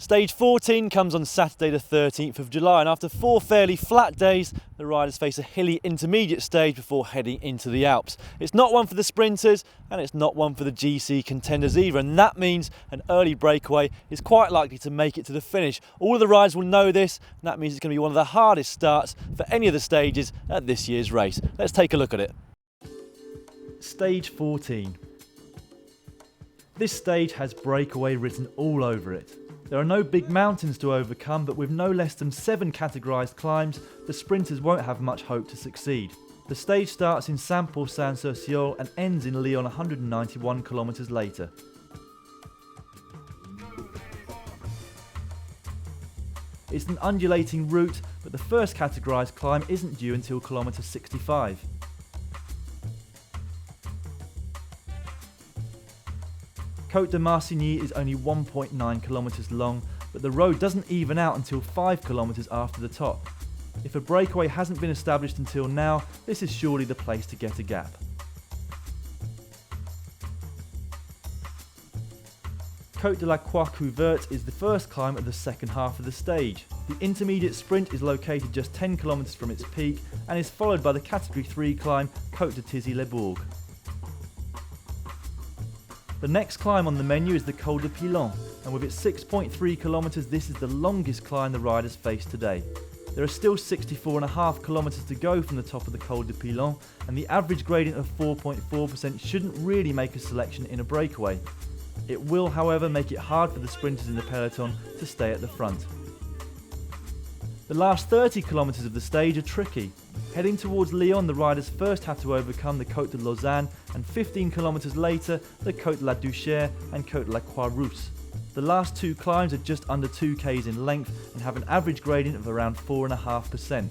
Stage 14 comes on Saturday the 13th of July, and after 4 fairly flat days, the riders face a hilly intermediate stage before heading into the Alps. It's not one for the sprinters and it's not one for the GC contenders either, and that means an early breakaway is quite likely to make it to the finish. All of the riders will know this, and that means it's going to be one of the hardest starts for any of the stages at this year's race. Let's take a look at it. Stage 14. This stage has breakaway written all over it. There are no big mountains to overcome, but with no less than 7 categorised climbs, the sprinters won't have much hope to succeed. The stage starts in Saint-Pourçain-sur-Sioule and ends in Lyon 191 kilometres later. It's an undulating route, but the first categorised climb isn't due until kilometre 65. Côte de Marcigny is only 1.9 kilometres long, but the road doesn't even out until 5 kilometres after the top. If a breakaway hasn't been established until now, this is surely the place to get a gap. Côte de la Croix Couverte is the first climb of the second half of the stage. The intermediate sprint is located just 10 kilometres from its peak and is followed by the Category 3 climb Côte de Thizy-les-Bourgs. The next climb on the menu is the Col de Pilon, and with its 6.3 kilometres, this is the longest climb the riders face today. There are still 64.5 kilometres to go from the top of the Col de Pilon, and the average gradient of 4.4% shouldn't really make a selection in a breakaway. It will, however, make it hard for the sprinters in the peloton to stay at the front. The last 30 kilometres of the stage are tricky. Heading towards Lyon, the riders first have to overcome the Côte de Lausanne, and 15 kilometres later, the Côte de la Duchère and Côte de la Croix-Rousse. The last 2 climbs are just under 2 km in length and have an average gradient of around 4.5%.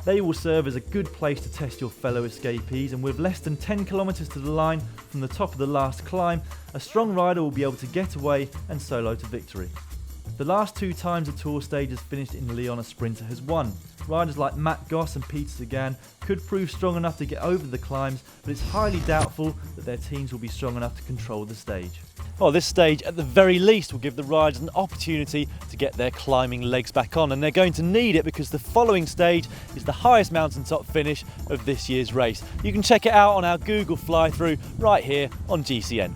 They will serve as a good place to test your fellow escapees, and with less than 10 kilometres to the line from the top of the last climb, a strong rider will be able to get away and solo to victory. The last 2 times a Tour stage has finished in Lyon, a sprinter has won. Riders like Matt Goss and Peter Sagan could prove strong enough to get over the climbs, but it's highly doubtful that their teams will be strong enough to control the stage. Well, this stage at the very least will give the riders an opportunity to get their climbing legs back on, and they're going to need it because the following stage is the highest mountaintop finish of this year's race. You can check it out on our Google fly-through right here on GCN.